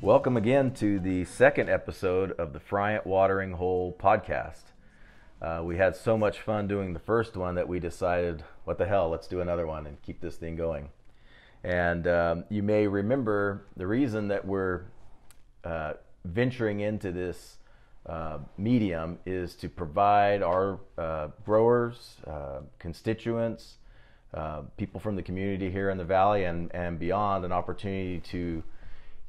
Welcome again to the second episode of the Friant Watering Hole podcast. We had so much fun doing the first one that we decided, what the hell, let's do another one and keep this thing going. And you may remember the reason that we're venturing into this medium is to provide our growers, constituents, people from the community here in the Valley and beyond an opportunity to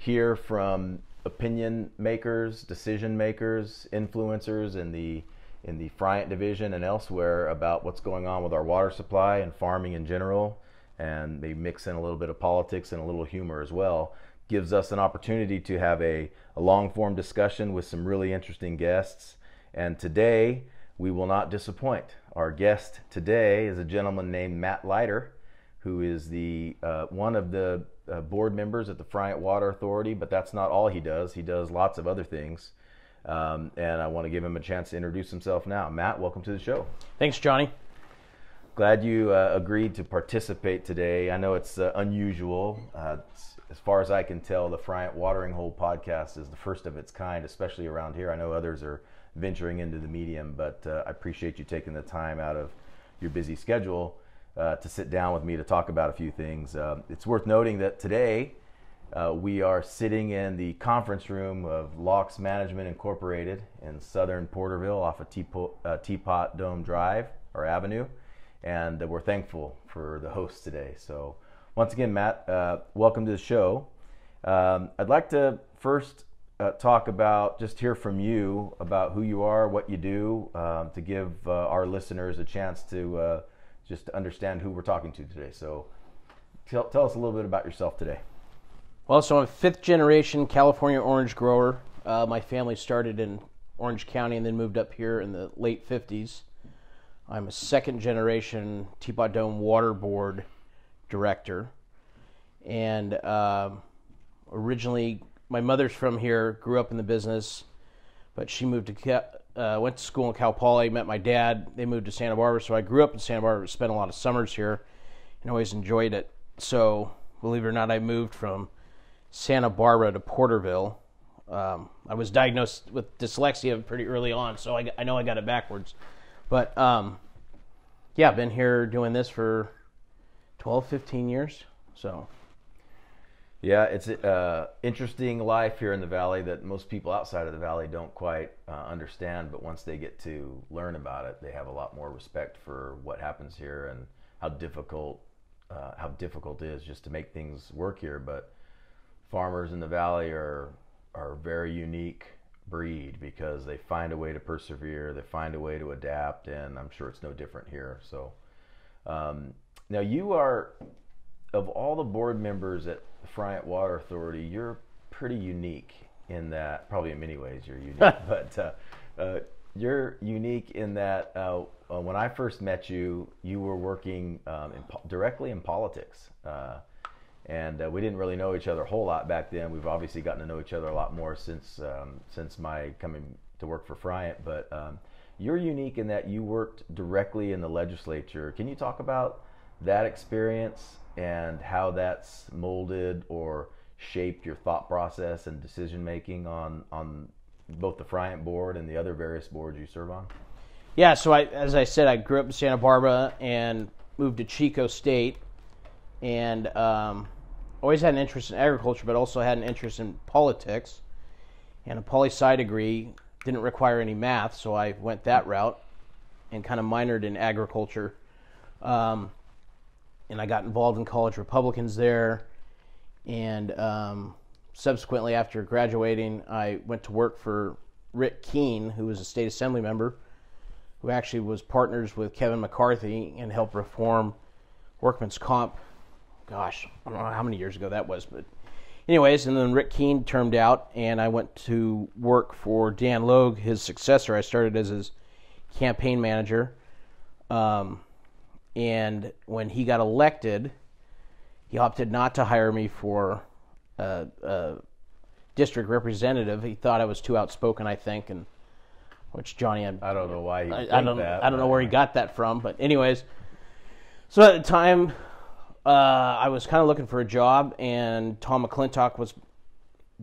hear from opinion makers, decision makers, influencers in the Friant division and elsewhere about what's going on with our water supply and farming in general, and maybe mix in a little bit of politics and a little humor as well. Gives us an opportunity to have a long-form discussion with some really interesting guests. And today, we will not disappoint. Our guest today is a gentleman named Matt Leider, who is the one of the board members at the Friant Water Authority, but that's not all he does. He does lots of other things. And I want to give him a chance to introduce himself now. Matt, welcome to the show. Thanks, Johnny. Glad you agreed to participate today. I know it's unusual. As far as I can tell, the Friant Watering Hole podcast is the first of its kind, especially around here. I know others are venturing into the medium, but I appreciate you taking the time out of your busy schedule to sit down with me to talk about a few things. It's worth noting that today we are sitting in the conference room of Locks Management Incorporated in southern Porterville off of Teapot Dome Drive or Avenue, and we're thankful for the host today. So once again, Matt, welcome to the show. I'd like to first hear from you about who you are, what you do, to give our listeners a chance to just understand who we're talking to today. So tell us a little bit about yourself today. Well, so I'm a fifth generation California orange grower. My family started in Orange County and then moved up here in the late 50s. I'm a second generation Teapot Dome Water Board director. And originally, my mother's from here, grew up in the business, but she moved to went to school in Cal Poly, met my dad. They moved to Santa Barbara, so I grew up in Santa Barbara, spent a lot of summers here, and always enjoyed it. So, believe it or not, I moved from Santa Barbara to Porterville. I was diagnosed with dyslexia pretty early on, so I know I got it backwards. But, yeah, I've been here doing this for 12, 15 years, so... Yeah, it's an interesting life here in the Valley that most people outside of the Valley don't quite understand, but once they get to learn about it, they have a lot more respect for what happens here and how difficult it is just to make things work here. But farmers in the Valley are a very unique breed because they find a way to persevere, they find a way to adapt, and I'm sure it's no different here. So now you are, of all the board members at the Friant Water Authority, you're pretty unique in that, probably in many ways you're unique, but you're unique in that when I first met you, you were working directly in politics. And we didn't really know each other a whole lot back then. We've obviously gotten to know each other a lot more since my coming to work for Friant, but you're unique in that you worked directly in the legislature. Can you talk about that experience and how that's molded or shaped your thought process and decision making on both the Friant board and the other various boards you serve on? Yeah, so as I said, I grew up in Santa Barbara and moved to Chico State, and always had an interest in agriculture, but also had an interest in politics. And a poli-sci degree didn't require any math, so I went that route and kind of minored in agriculture. And I got involved in college Republicans there, and subsequently after graduating, I went to work for Rick Keene, who was a state assembly member, who actually was partners with Kevin McCarthy and helped reform workman's comp. Gosh, I don't know how many years ago that was, but anyways, and then Rick Keene termed out, and I went to work for Dan Logue, his successor. I started as his campaign manager. And when he got elected, he opted not to hire me for a district representative. He thought I was too outspoken, I think, and which Johnny, I don't know why he I don't know where he got that from, but anyways. So at the time, I was kind of looking for a job, and Tom McClintock was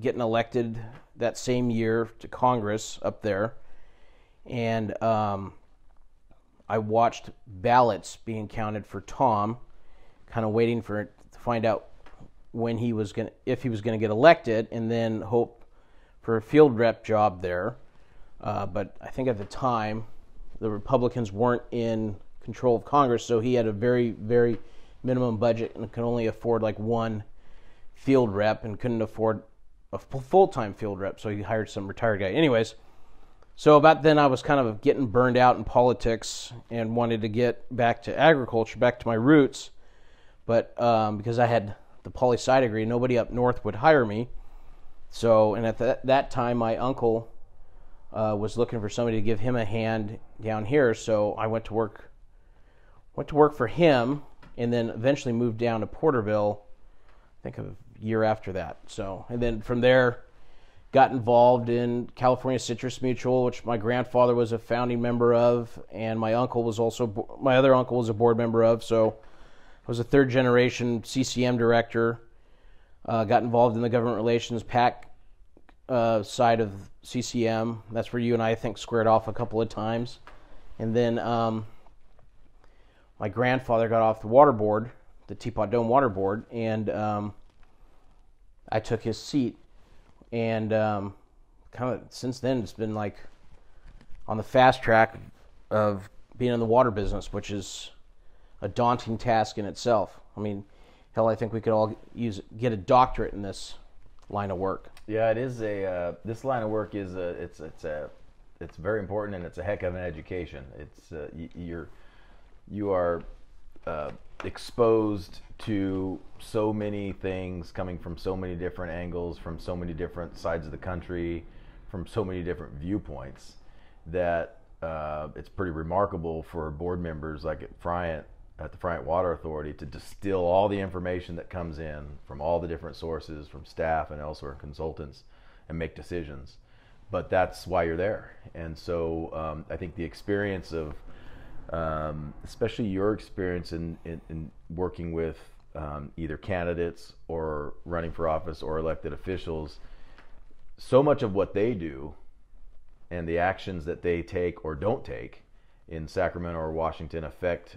getting elected that same year to Congress up there, and I watched ballots being counted for Tom, kind of waiting for it to find out when if he was gonna get elected, and then hope for a field rep job there. But I think at the time, the Republicans weren't in control of Congress, so he had a very, very minimum budget and could only afford like one field rep and couldn't afford a full-time field rep, so he hired some retired guy. Anyways, so about then I was kind of getting burned out in politics and wanted to get back to agriculture, back to my roots, but because I had the poli-sci degree, nobody up north would hire me. So, and at that time, my uncle was looking for somebody to give him a hand down here, so I went to work for him, and then eventually moved down to Porterville, I think a year after that. So, and then from there, got involved in California Citrus Mutual, which my grandfather was a founding member of, and my other uncle was a board member of. So, I was a third generation CCM director. Got involved in the government relations PAC side of CCM. That's where you and I think squared off a couple of times. And then my grandfather got off the water board, the Teapot Dome water board, and I took his seat. And kind of since then, it's been like on the fast track of being in the water business, which is a daunting task in itself. I mean, hell, I think we could all get a doctorate in this line of work. Yeah, it is this line of work is it's very important, and it's a heck of an education. It's you are exposed to so many things coming from so many different angles, from so many different sides of the country, from so many different viewpoints, that it's pretty remarkable for board members like at the Friant Water Authority to distill all the information that comes in from all the different sources, from staff and elsewhere, consultants, and make decisions. But that's why you're there. And so I think the experience of, especially your experience in working with either candidates or running for office or elected officials, so much of what they do and the actions that they take or don't take in Sacramento or Washington affect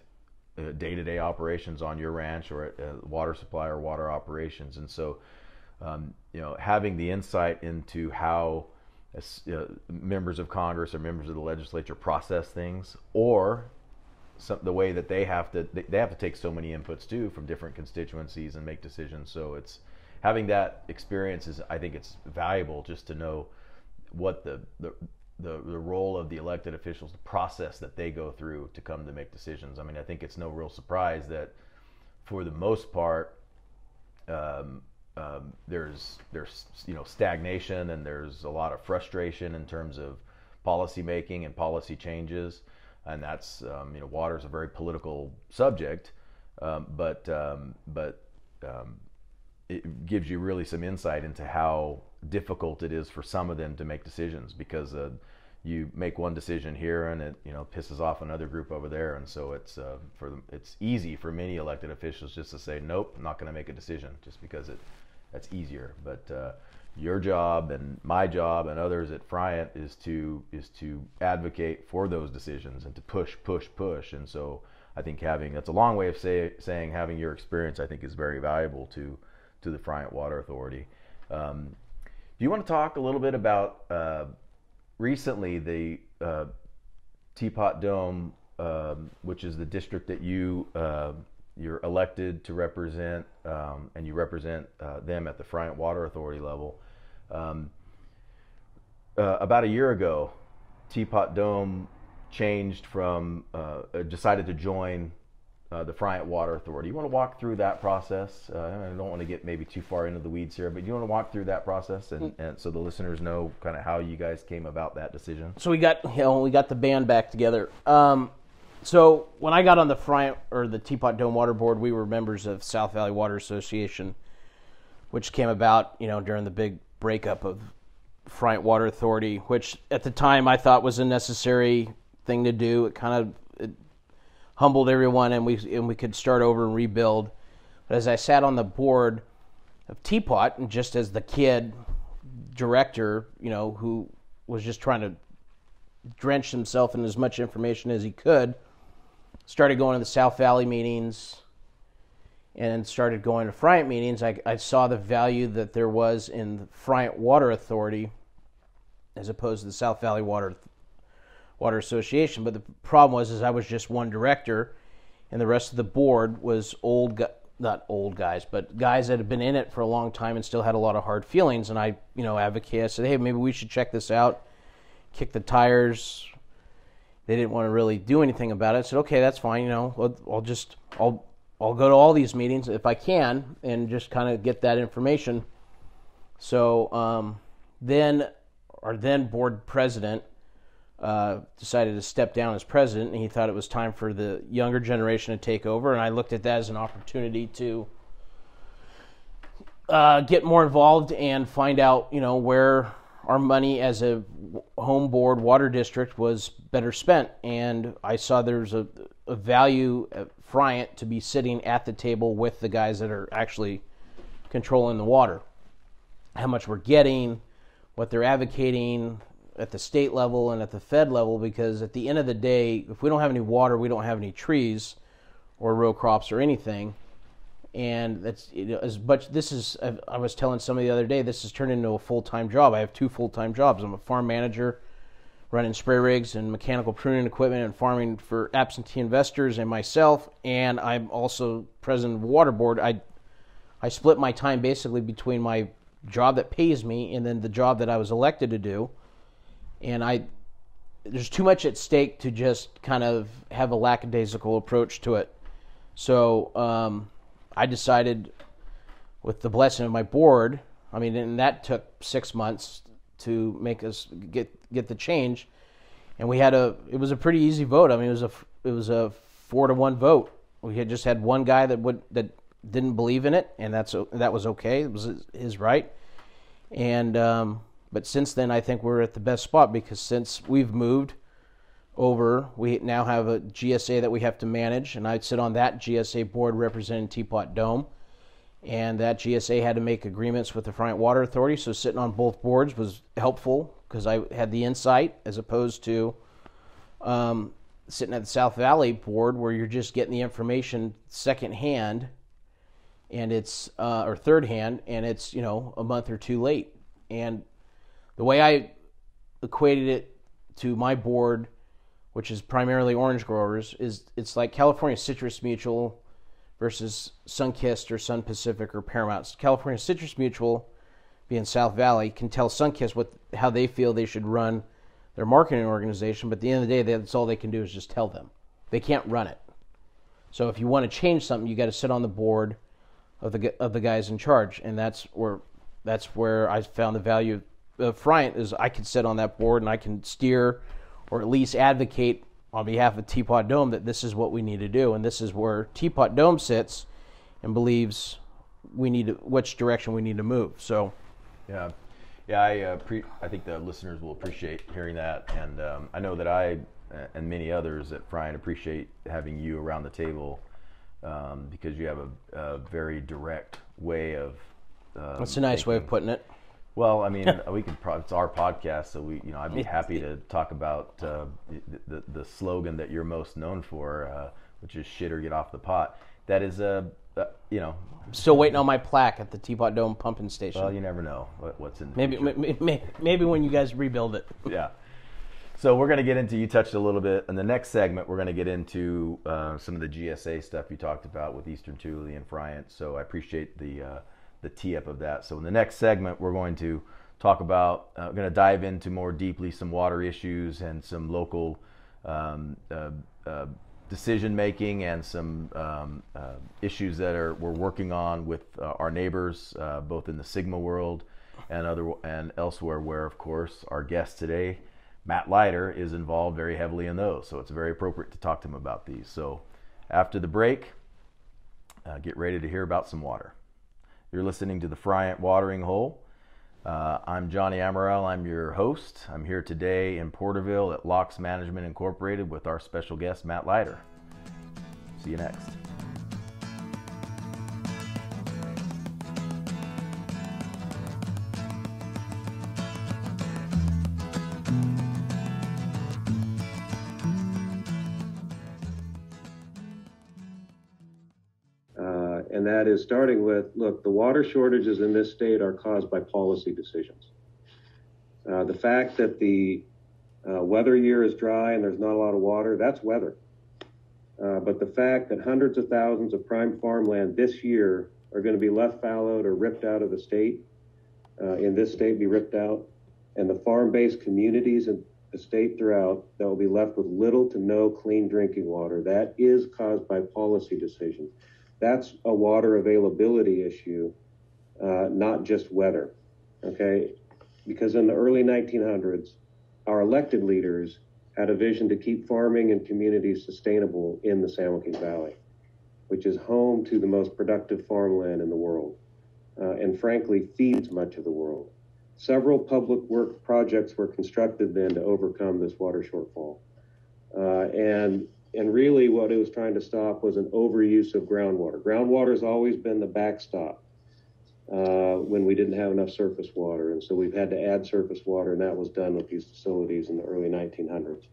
day-to-day operations on your ranch or at water supply or water operations. And so, having the insight into how members of Congress or members of the legislature process things, or the way that they have to take so many inputs too from different constituencies and make decisions. So it's having that experience I think it's valuable just to know what the role of the elected officials, the process that they go through to come to make decisions. I mean, I think it's no real surprise that for the most part, there's stagnation, and there's a lot of frustration in terms of policy making and policy changes, and that's water is a very political subject, but it gives you really some insight into how difficult it is for some of them to make decisions, because you make one decision here and it pisses off another group over there, and so it's easy for many elected officials just to say nope, I'm not going to make a decision, just because that's easier. But your job and my job and others at Friant is to advocate for those decisions and to push. And so I think that's a long way of saying having your experience, I think, is very valuable to the Friant Water Authority. Do you want to talk a little bit about recently the Teapot Dome, which is the district that you're elected to represent, and you represent them at the Friant Water Authority level. About a year ago, Teapot Dome changed from decided to join the Friant Water Authority. You want to walk through that process? I don't want to get maybe too far into the weeds here, but you want to walk through that process and so the listeners know kind of how you guys came about that decision. So we got the band back together. So when I got on the Friant or the Teapot Dome Water Board, we were members of South Valley Water Association, which came about during the big breakup of Friant Water Authority, which at the time I thought was a necessary thing to do. It kind of humbled everyone, and we could start over and rebuild. But as I sat on the board of Teapot, and just as the kid director, who was just trying to drench himself in as much information as he could, started going to the South Valley meetings and started going to Friant meetings. I saw the value that there was in the Friant Water Authority as opposed to the South Valley Water Association. But the problem was I was just one director, and the rest of the board was not old guys, but guys that had been in it for a long time and still had a lot of hard feelings. And I, advocated. I said, hey, maybe we should check this out, kick the tires. They didn't want to really do anything about it. I said, okay, that's fine. I'll go to all these meetings if I can and just kind of get that information. So then our then board president decided to step down as president, and he thought it was time for the younger generation to take over. And I looked at that as an opportunity to get more involved and find out, where our money as a home board water district was better spent. And I saw there's a value at Friant to be sitting at the table with the guys that are actually controlling the water. How much we're getting, what they're advocating at the state level and at the Fed level, because at the end of the day, if we don't have any water, we don't have any trees or row crops or anything. And that's as much. This is, I was telling somebody the other day, this has turned into a full-time job. I have 2 full-time jobs. I'm a farm manager, running spray rigs and mechanical pruning equipment and farming for absentee investors and myself. And I'm also president of the water board. I split my time basically between my job that pays me and then the job that I was elected to do. And there's too much at stake to just kind of have a lackadaisical approach to it. So I decided, with the blessing of my board, and that took 6 months to make us get the change, and it was a pretty easy vote. It was a 4-1 vote. We had just had one guy that didn't believe in it, and that was okay. It was his right. And but since then, I think we're at the best spot, because since we've moved over, we now have a GSA that we have to manage, and I sit on that GSA board representing Teapot Dome, and that GSA had to make agreements with the Friant Water Authority, so sitting on both boards was helpful because I had the insight as opposed to sitting at the South Valley board where you're just getting the information secondhand, and it's or third hand, and it's a month or 2 late. And the way I equated it to my board, which is primarily orange growers, is it's like California Citrus Mutual versus Sunkist or Sun Pacific or Paramount. California Citrus Mutual, being South Valley, can tell Sunkist how they feel they should run their marketing organization, but at the end of the day, that's all they can do is just tell them. They can't run it. So if you want to change something, you got to sit on the board of the guys in charge, and that's where I found the value of Friant, is I can sit on that board and I can steer or at least advocate on behalf of Teapot Dome that this is what we need to do, and this is where Teapot Dome sits and believes which direction we need to move. So, yeah, I think the listeners will appreciate hearing that, and I know that I and many others at Friant appreciate having you around the table because you have a very direct way of. That's a nice way of putting it. Well, we could. It's our podcast, so I'd be happy to talk about the slogan that you're most known for, which is "Shit or get off the pot." That is I'm still waiting on my plaque at the Teapot Dome pumping station. Well, you never know what's in the future. Maybe when you guys rebuild it. Yeah. So we're going to get into. You touched a little bit in the next segment. We're going to get into some of the GSA stuff you talked about with Eastern Thule and Friant. So I appreciate the tee-up of that. So in the next segment, we're going to talk about, going to dive into more deeply some water issues and some local decision-making and some issues that we're working on with our neighbors, both in the Sigma world and elsewhere, where, of course, our guest today, Matt Leider, is involved very heavily in those. So it's very appropriate to talk to him about these. So after the break, get ready to hear about some water. You're listening to the Friant Watering Hole. I'm Johnny Amaral. I'm your host. I'm here today in Porterville at Locks Management Incorporated with our special guest, Matt Leider. See you next. and that is starting with, look, the water shortages in this state are caused by policy decisions. The fact that the weather year is dry and there's not a lot of water, that's weather. But the fact that hundreds of thousands of prime farmland this year are going to be left fallowed or ripped out of the state, in this state be ripped out, and the farm-based communities in the state throughout that will be left with little to no clean drinking water, that is caused by policy decisions. That's a water availability issue, not just weather, okay? Because in the early 1900s, our elected leaders had a vision to keep farming and communities sustainable in the San Joaquin Valley, which is home to the most productive farmland in the world, and frankly feeds much of the world. Several public work projects were constructed then to overcome this water shortfall. And really what it was trying to stop was an overuse of groundwater. Groundwater has always been the backstop when we didn't have enough surface water. And so we've had to add surface water, and that was done with these facilities in the early 1900s.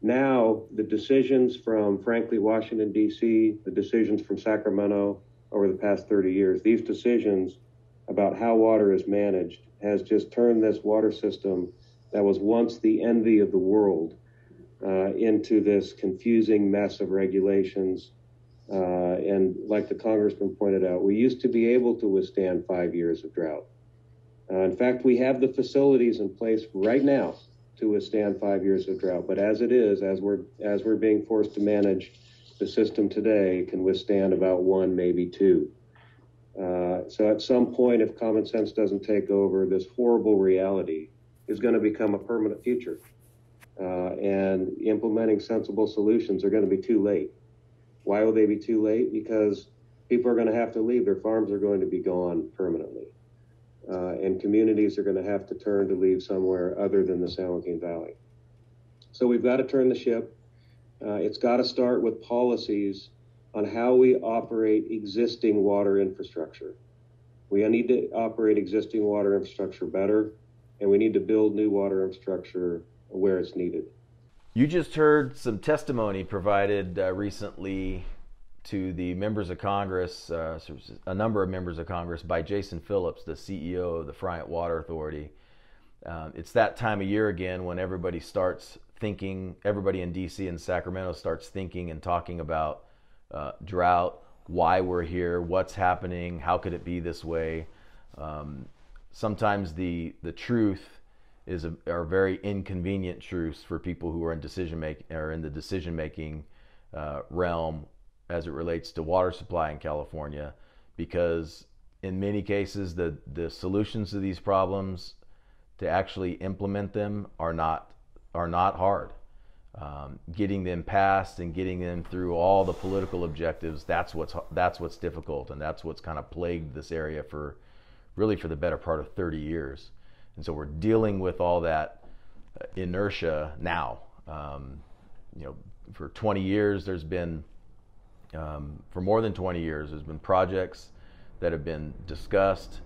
Now, the decisions from, frankly, Washington, D.C., the decisions from Sacramento over the past 30 years, these decisions about how water is managed has just turned this water system that was once the envy of the world into this confusing mess of regulations. And like the congressman pointed out, we used to be able to withstand 5 years of drought. In fact, we have the facilities in place right now to withstand 5 years of drought. But as it is, as we're being forced to manage the system today, can withstand about 1, maybe 2. So at some point, if common sense doesn't take over, this horrible reality is going to become a permanent future. And implementing sensible solutions are going to be too late. Why will they be too late? Because people are going to have to leave. Their farms are going to be gone permanently. And communities are going to have to turn to leave somewhere other than the San Joaquin Valley. So we've got to turn the ship. It's got to start with policies on how we operate existing water infrastructure. We need to operate existing water infrastructure better, and we need to build new water infrastructure where it's needed. You just heard some testimony provided recently to the members of Congress, a number of members of Congress, by Jason Phillips, the CEO of the Friant Water Authority. It's that time of year again when everybody starts thinking, everybody in D.C. and Sacramento starts thinking and talking about drought, why we're here, what's happening, how could it be this way. Sometimes the truth are very inconvenient truths for people who are in the decision making realm as it relates to water supply in California, because in many cases the solutions to these problems, to actually implement them, are not hard. Getting them passed and getting them through all the political objectives, that's what's difficult, and that's what's kind of plagued this area for the better part of 30 years. And so we're dealing with all that inertia now. For 20 years, there's been, for more than 20 years, there's been projects that have been discussed.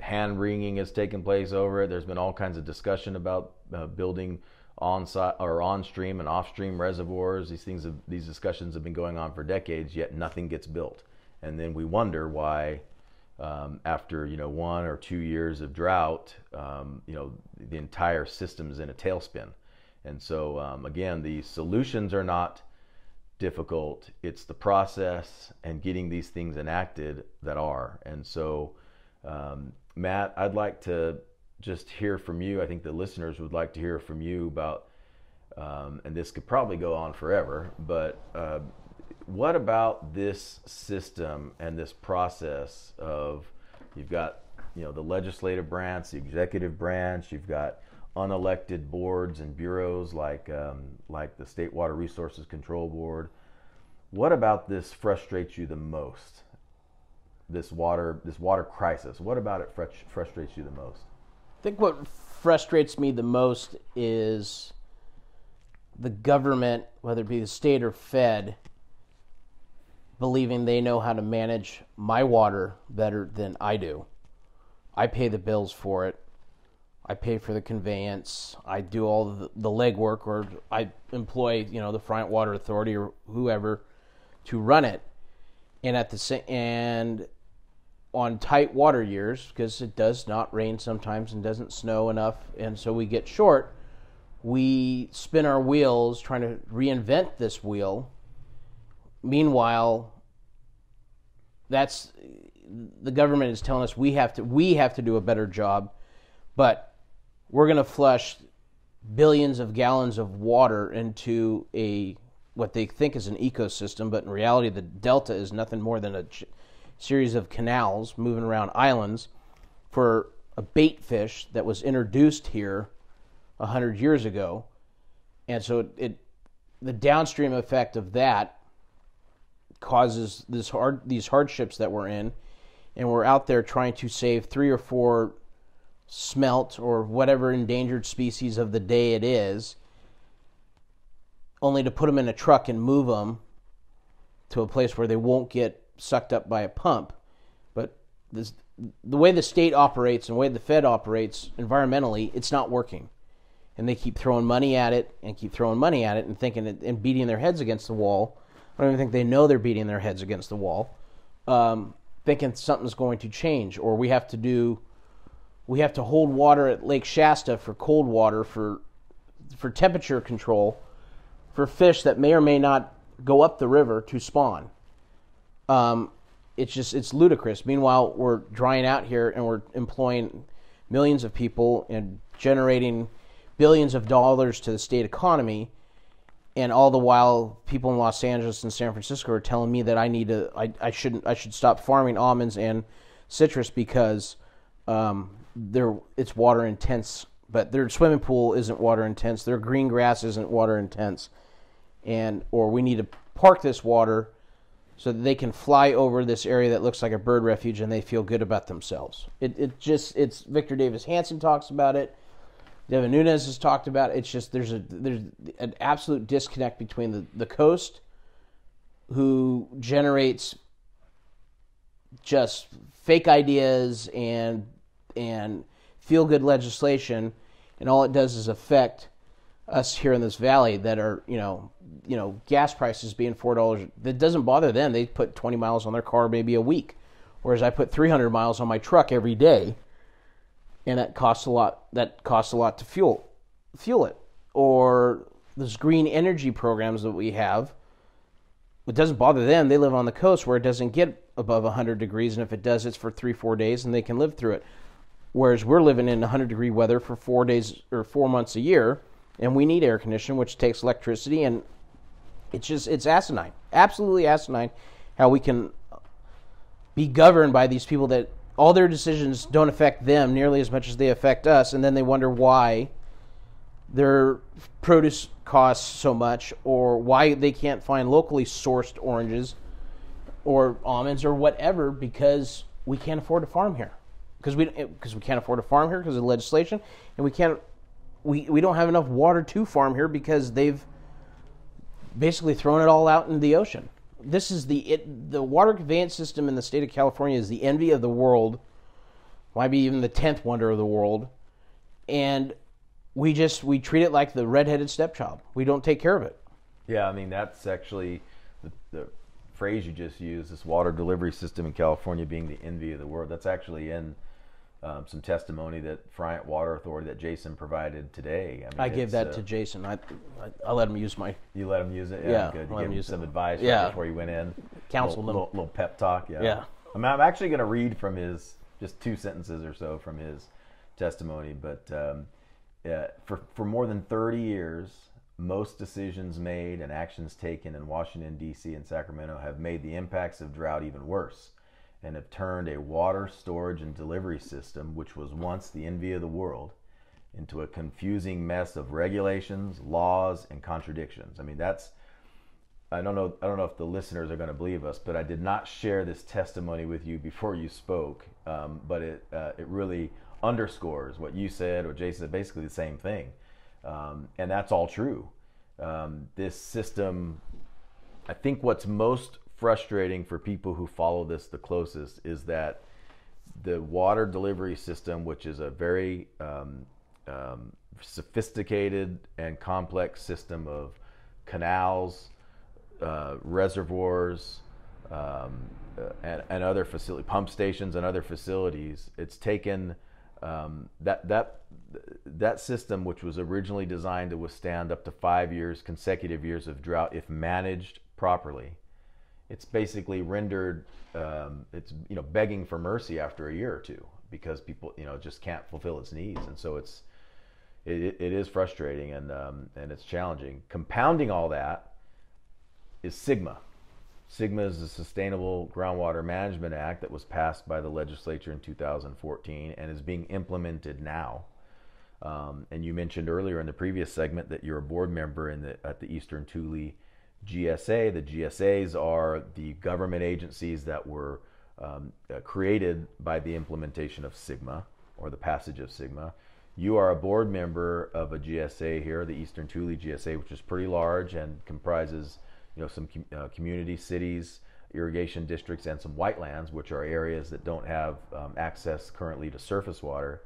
Hand-wringing has taken place over it. There's been all kinds of discussion about building on-stream and off-stream reservoirs. These discussions have been going on for decades, yet nothing gets built. And then we wonder why, after 1 or 2 years of drought, the entire system is in a tailspin. And so again, the solutions are not difficult. It's the process and getting these things enacted that are. And so, Matt, I'd like to just hear from you. I think the listeners would like to hear from you about, and this could probably go on forever, but what about this system and this process of, you've got the legislative branch, the executive branch, you've got unelected boards and bureaus like the State Water Resources Control Board. What about this frustrates you the most? This water crisis. What about it frustrates you the most? I think what frustrates me the most is the government, whether it be the state or Fed, believing they know how to manage my water better than I do. I pay the bills for it. I pay for the conveyance. I do all the legwork, or I employ, the Friant Water Authority or whoever to run it. and on tight water years, because it does not rain sometimes and doesn't snow enough, and so we get short, we spin our wheels trying to reinvent this wheel. Meanwhile, the government is telling us we have to do a better job, but we're going to flush billions of gallons of water into what they think is an ecosystem, but in reality the delta is nothing more than a series of canals moving around islands for a bait fish that was introduced here 100 years ago. And so the downstream effect of that causes these hardships that we're in, and we're out there trying to save 3 or 4 smelt or whatever endangered species of the day it is, only to put them in a truck and move them to a place where they won't get sucked up by a pump. But the way the state operates and the way the Fed operates environmentally, it's not working. And they keep throwing money at it and keep throwing money at it and thinking and beating their heads against the wall. I don't even think they know they're beating their heads against the wall, thinking something's going to change, or we have to hold water at Lake Shasta for cold water for temperature control for fish that may or may not go up the river to spawn. It's ludicrous. Meanwhile, we're drying out here and we're employing millions of people and generating billions of dollars to the state economy, and all the while people in Los Angeles and San Francisco are telling me that I should stop farming almonds and citrus because it's water intense, but their swimming pool isn't water intense, their green grass isn't water intense, or we need to park this water so that they can fly over this area that looks like a bird refuge and they feel good about themselves. It's Victor Davis Hanson talks about it. Devin Nunes has talked about it. It's just there's an absolute disconnect between the coast, who generates just fake ideas and feel-good legislation, and all it does is affect us here in this valley that are, gas prices being $4. That doesn't bother them. They put 20 miles on their car maybe a week, whereas I put 300 miles on my truck every day, and that costs a lot. That costs a lot to fuel it. Or those green energy programs that we have, it doesn't bother them. They live on the coast where it doesn't get above 100 degrees, and if it does, it's for 3-4 days, and they can live through it. Whereas we're living in 100-degree weather for 4 days or 4 months a year, and we need air conditioning, which takes electricity, and it's asinine, absolutely asinine, how we can be governed by these people that all their decisions don't affect them nearly as much as they affect us, and then they wonder why their produce costs so much, or why they can't find locally sourced oranges or almonds or whatever, because we can't afford to farm here. Because we can't afford to farm here because of legislation, and we don't have enough water to farm here because they've basically thrown it all out in the ocean. This is the water conveyance system in the state of California is the envy of the world, might be even the 10th wonder of the world, and we treat it like the redheaded stepchild. We don't take care of it. Yeah, I mean, that's actually the phrase you just used, this water delivery system in California being the envy of the world. That's actually in some testimony that Friant Water Authority that Jason provided today. I mean, I gave that to Jason. I let him use my... You let him use it? Yeah, good. let You him gave him use some it. advice Yeah. before you went in. Counsel them. Little pep talk. Yeah. I'm actually going to read from his, just 2 sentences or so from his testimony. But for more than 30 years, most decisions made and actions taken in Washington, D.C. and Sacramento have made the impacts of drought even worse, and have turned a water storage and delivery system, which was once the envy of the world, into a confusing mess of regulations, laws, and contradictions. I mean, I don't know if the listeners are going to believe us, but I did not share this testimony with you before you spoke, but it really underscores what you said, or Jason said, basically the same thing. And that's all true. This system, I think what's most frustrating for people who follow this the closest is that the water delivery system, which is a very sophisticated and complex system of canals, reservoirs, and other pump stations and other facilities. It's taken that system, which was originally designed to withstand up to 5 years, consecutive years of drought, if managed properly. It's basically rendered, it's begging for mercy after a year or two because people just can't fulfill its needs, and so it is frustrating and it's challenging. Compounding all that is SGMA. SGMA is the Sustainable Groundwater Management Act that was passed by the legislature in 2014 and is being implemented now. And you mentioned earlier in the previous segment that you're a board member at the Eastern Tule GSA. The GSAs are the government agencies that were created by the implementation of SGMA or the passage of SGMA. You are a board member of a GSA here, the Eastern Tule GSA, which is pretty large and comprises some community cities, irrigation districts, and some whitelands, which are areas that don't have access currently to surface water.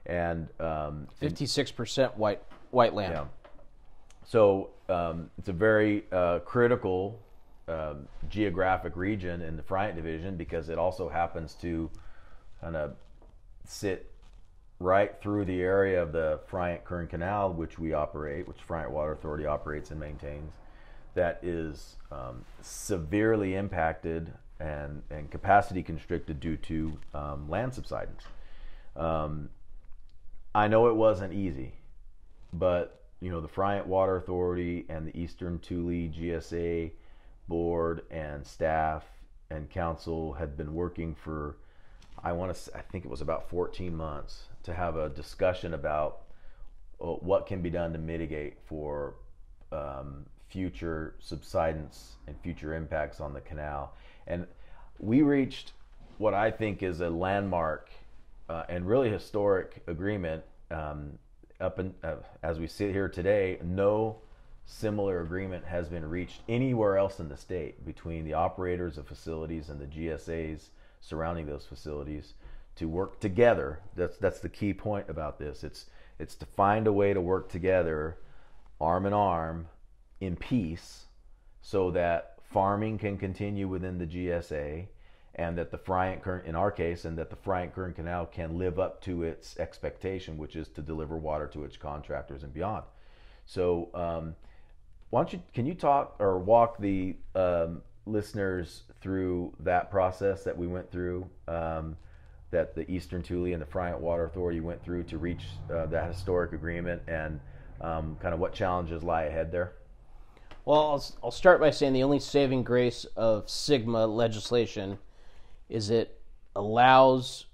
And 56% whiteland. Yeah. So it's a very critical geographic region in the Friant Division because it also happens to kind of sit right through the area of the Friant Kern Canal, which Friant Water Authority operates and maintains, that is severely impacted and capacity constricted due to land subsidence. I know it wasn't easy, but the Friant Water Authority and the Eastern Tule GSA board and staff and council had been working for, I think it was about 14 months to have a discussion about what can be done to mitigate for future subsidence and future impacts on the canal. And we reached what I think is a landmark and really historic agreement. As we sit here today, no similar agreement has been reached anywhere else in the state between the operators of facilities and the GSAs surrounding those facilities to work together. That's the key point about this. It's to find a way to work together, arm in arm, in peace, so that farming can continue within the GSA, and that the Friant Kern, in our case, and that the Friant Kern Canal can live up to its expectation, which is to deliver water to its contractors and beyond. So, can you talk or walk the listeners through that process that we went through, that the Eastern Tule and the Friant Water Authority went through to reach that historic agreement, and kind of what challenges lie ahead there? Well, I'll start by saying the only saving grace of SGMA legislation is it allows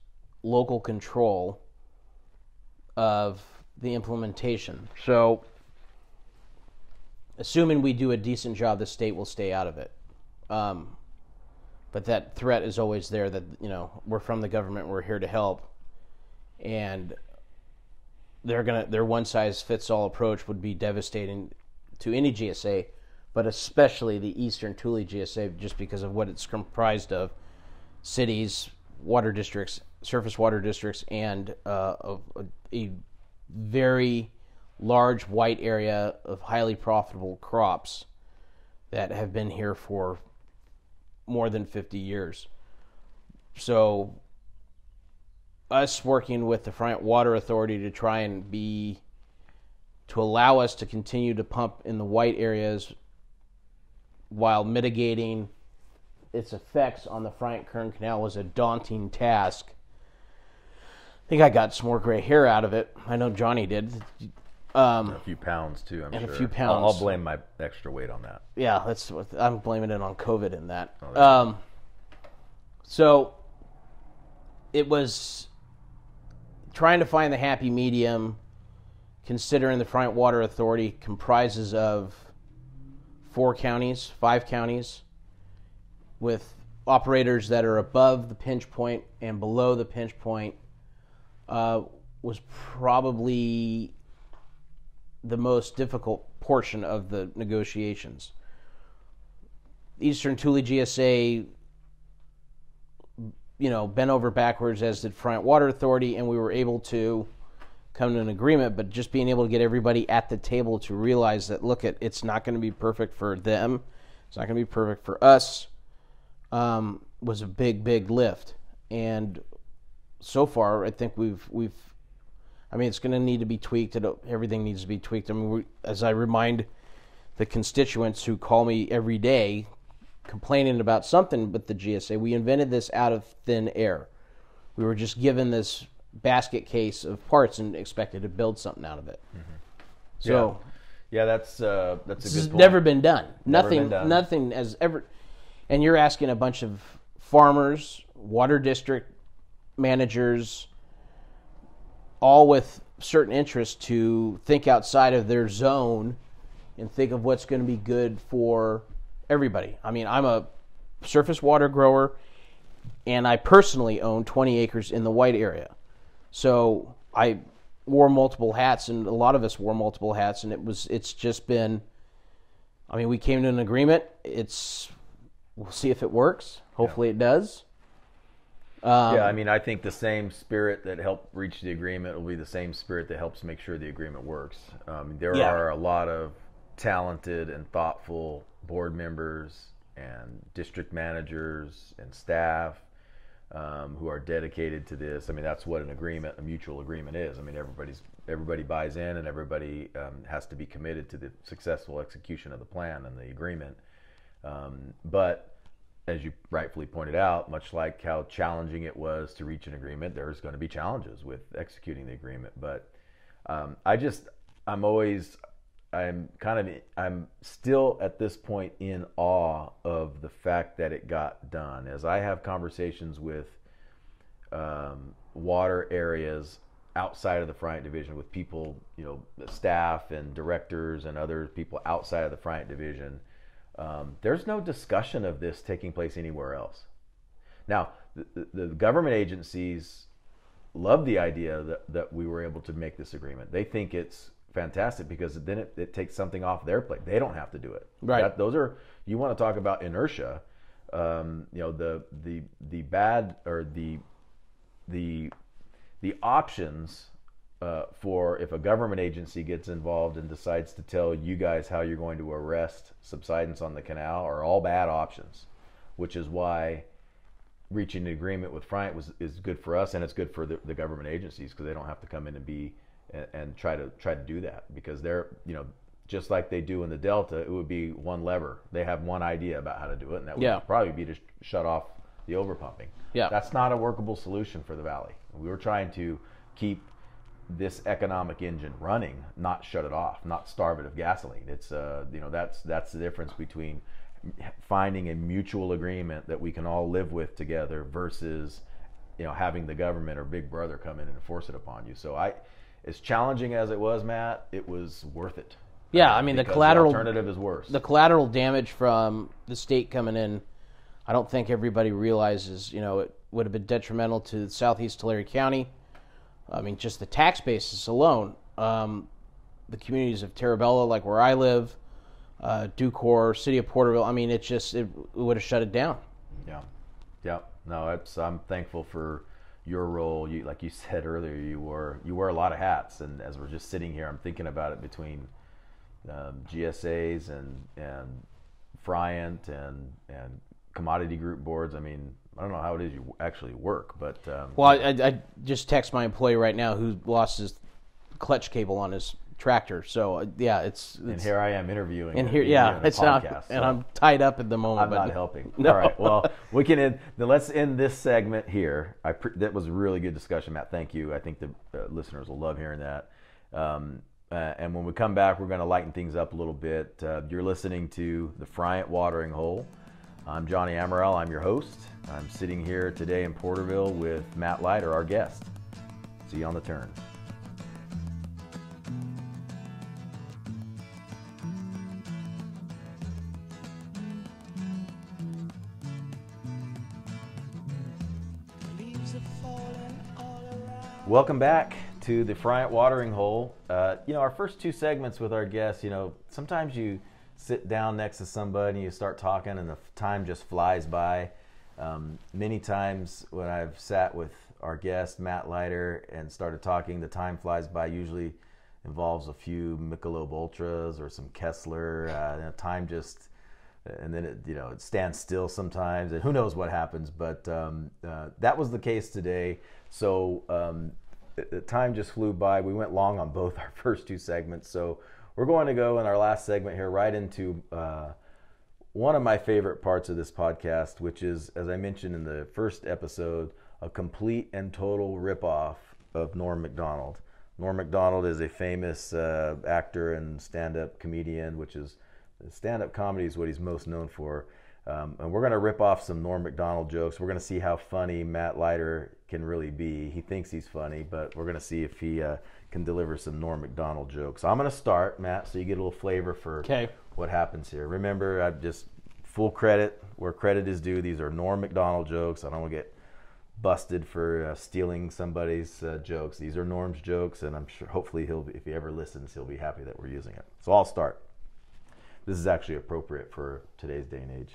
local control of the implementation. So, assuming we do a decent job, the state will stay out of it. But that threat is always there that, we're from the government, we're here to help. And their one-size-fits-all approach would be devastating to any GSA, but especially the Eastern Tule GSA, just because of what it's comprised of: cities, water districts, surface water districts, and a very large white area of highly profitable crops that have been here for more than 50 years. So us working with the Friant Water Authority to try and to allow us to continue to pump in the white areas while mitigating its effects on the Friant Kern Canal was a daunting task. I think I got some more gray hair out of it. I know Johnny did. A few pounds too, I'm sure. A few pounds. I'll blame my extra weight on that. Yeah, I'm blaming it on COVID in that. So it was trying to find the happy medium, considering the Friant Water Authority comprises of 5 counties, with operators that are above the pinch point and below the pinch point, was probably the most difficult portion of the negotiations. Eastern Tule GSA, bent over backwards, as did Friant Water Authority, and we were able to come to an agreement, but just being able to get everybody at the table to realize that, it's not going to be perfect for them. It's not going to be perfect for us. was a big lift. And so far, I think I mean, it's going to need to be tweaked. Everything needs to be tweaked. I mean, as I remind the constituents who call me every day complaining about something with the GSA, we invented this out of thin air. We were just given this basket case of parts and expected to build something out of it. Mm-hmm. So, yeah, that's a good point. Never been done. Nothing has ever. And you're asking a bunch of farmers, water district managers, all with certain interests, to think outside of their zone and think of what's going to be good for everybody. I mean, I'm a surface water grower, and I personally own 20 acres in the White area. So I wore multiple hats, and a lot of us wore multiple hats, and it's just been, I mean, we came to an agreement. We'll see if it works. Hopefully it does. I mean, I think the same spirit that helped reach the agreement will be the same spirit that helps make sure the agreement works. There are a lot of talented and thoughtful board members and district managers and staff who are dedicated to this. I mean, that's what a mutual agreement is. I mean, everybody buys in, and everybody has to be committed to the successful execution of the plan and the agreement. But as you rightfully pointed out, much like how challenging it was to reach an agreement, there's going to be challenges with executing the agreement. But I'm still at this point in awe of the fact that it got done. As I have conversations with water areas outside of the Friant division, with people, the staff and directors and other people outside of the Friant division, there's no discussion of this taking place anywhere else. Now, the government agencies love the idea that we were able to make this agreement. They think it's fantastic because then it takes something off their plate. They don't have to do it. Right. You want to talk about inertia. The bad, or the options for if a government agency gets involved and decides to tell you guys how you're going to arrest subsidence on the canal are all bad options, which is why reaching an agreement with Friant is good for us, and it's good for the government agencies, because they don't have to come in and try to do that, because they're, just like they do in the Delta, it would be one lever. They have one idea about how to do it, and that would probably be to shut off the overpumping. Yeah, that's not a workable solution for the valley. We were trying to keep this economic engine running, not shut it off, not starve it of gasoline. It's that's the difference between finding a mutual agreement that we can all live with together versus having the government or Big Brother come in and enforce it upon you. So as challenging as it was, Matt, it was worth it. Yeah, I mean, the alternative is worse. The collateral damage from the state coming in, I don't think everybody realizes. It would have been detrimental to Southeast Tulare County. I mean, just the tax basis alone. The communities of Terabella, like where I live, Ducor, City of Porterville. I mean, it would have shut it down. Yeah. No, I'm thankful for your role. Like you said earlier, you wear a lot of hats, and as we're just sitting here, I'm thinking about it between GSAs and Friant and commodity group boards. I mean, I don't know how it is you actually work, but well, I just text my employee right now who lost his clutch cable on his tractor. So it's and here I am interviewing. And here, it's podcast, not, and I'm tied up at the moment. I'm not helping. No. All right, well, we can end. Then let's end this segment here. That was a really good discussion, Matt. Thank you. I think the listeners will love hearing that. And when we come back, we're going to lighten things up a little bit. You're listening to the Friant Watering Hole. I'm Johnny Amaral. I'm your host. I'm sitting here today in Porterville with Matt Leider, our guest. See you on the turn. Welcome back to the Friant Watering Hole. Our first two segments with our guests, sometimes you sit down next to somebody and you start talking and the time just flies by. Many times when I've sat with our guest, Matt Leider, and started talking, the time flies by. Usually involves a few Michelob Ultras or some Kessler. Time just and then it stands still sometimes, and who knows what happens. But that was the case today. So the time just flew by. We went long on both our first two segments, so we're going to go in our last segment here right into one of my favorite parts of this podcast, which is, as I mentioned in the first episode, a complete and total ripoff of Norm Macdonald. Norm Macdonald is a famous actor and stand-up comedian, which is stand-up comedy is what he's most known for. And we're going to rip off some Norm Macdonald jokes. We're going to see how funny Matt Leider can really be. He thinks he's funny, but we're going to see if he can deliver some Norm Macdonald jokes. So I'm going to start, Matt, so you get a little flavor for what happens here. Remember, I'm just full credit where credit is due. These are Norm Macdonald jokes. I don't want to get busted for stealing somebody's jokes. These are Norm's jokes, and I'm sure, hopefully, if he ever listens, he'll be happy that we're using it. So I'll start. This is actually appropriate for today's day and age.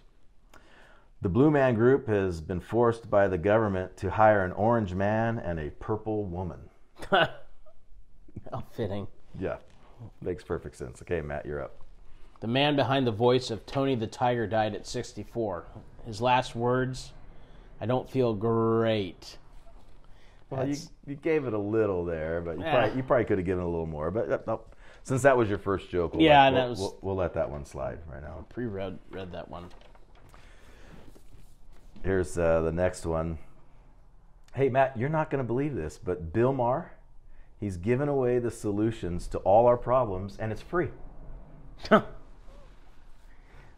The Blue Man Group has been forced by the government to hire an orange man and a purple woman. How fitting. Yeah, makes perfect sense. Okay, Matt, you're up. The man behind the voice of Tony the Tiger died at 64. His last words, "I don't feel great." Well, you gave it a little there, but you probably could have given a little more. But since that was your first joke, we'll let that one slide right now. Pre-read that one. Here's the next one. Hey, Matt, you're not going to believe this, but Bill Maher, he's given away the solutions to all our problems, and it's free.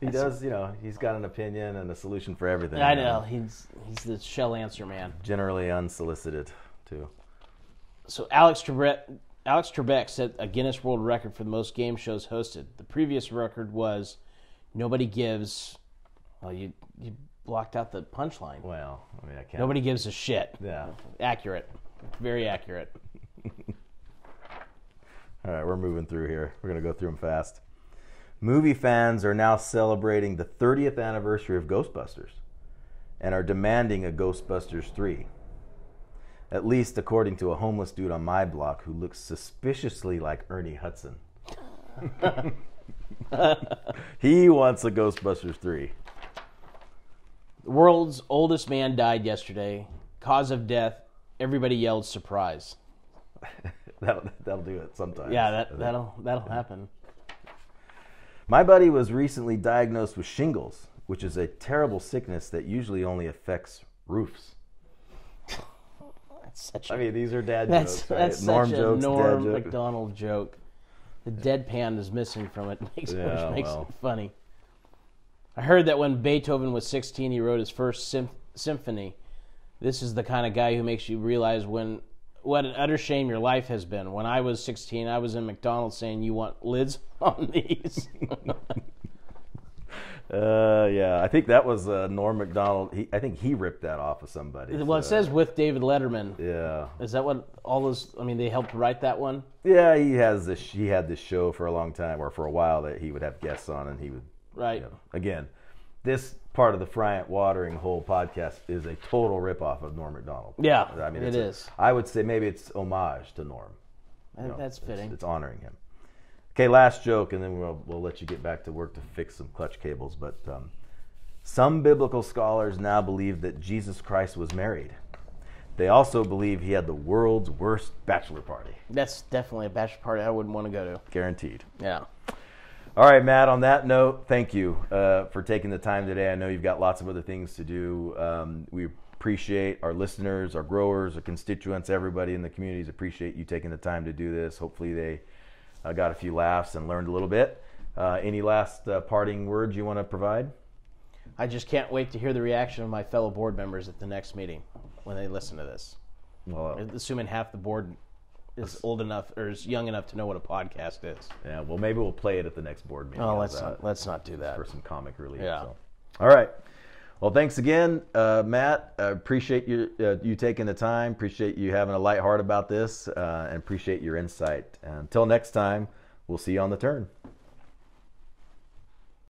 He does, he's got an opinion and a solution for everything. I know. He's the shell answer man. Generally unsolicited, too. So Alex Trebek set a Guinness World Record for the most game shows hosted. The previous record was Nobody Gives... Well, you blocked out the punchline. Well, I mean, I can't... Nobody gives a shit. Yeah. Accurate. Very accurate. All right, we're moving through here. We're going to go through them fast. Movie fans are now celebrating the 30th anniversary of Ghostbusters and are demanding a Ghostbusters 3. At least according to a homeless dude on my block who looks suspiciously like Ernie Hudson. He wants a Ghostbusters 3. The world's oldest man died yesterday. Cause of death, everybody yelled surprise. That'll do it sometimes. Yeah, that'll happen. My buddy was recently diagnosed with shingles, which is a terrible sickness that usually only affects roofs. These are dad jokes, right? That's such a Norm Macdonald joke. The deadpan is missing from it, which makes it funny. I heard that when Beethoven was 16, he wrote his first symphony. This is the kind of guy who makes you realize what an utter shame your life has been. When I was 16, I was in McDonald's saying, "You want lids on these?" Yeah, I think that was Norm Macdonald. I think he ripped that off of somebody. Well, it says with David Letterman. Yeah. Is that what all those? I mean, they helped write that one. Yeah, he had this show for a long time, or for a while, that he would have guests on, and he would. Right. Again, this part of the Friant Watering Hole podcast is a total ripoff of Norm Macdonald. Yeah, I mean, it is. I would say maybe it's homage to Norm. That's fitting. It's honoring him. Okay, last joke, and then we'll let you get back to work to fix some clutch cables. But some biblical scholars now believe that Jesus Christ was married. They also believe he had the world's worst bachelor party. That's definitely a bachelor party I wouldn't want to go to. Guaranteed. Yeah. All right, Matt, on that note, thank you for taking the time today. I know you've got lots of other things to do. We appreciate our listeners, our growers, our constituents, everybody in the communities appreciate you taking the time to do this. Hopefully they got a few laughs and learned a little bit. Any last parting words you want to provide? I just can't wait to hear the reaction of my fellow board members at the next meeting when they listen to this. Well, assuming half the board is old enough or is young enough to know what a podcast is. Yeah, well, maybe we'll play it at the next board meeting. Oh, let's not do that. For some comic relief. Yeah. So. All right. Well, thanks again, Matt. I appreciate you taking the time. Appreciate you having a light heart about this, and appreciate your insight. Until next time, we'll see you on the turn.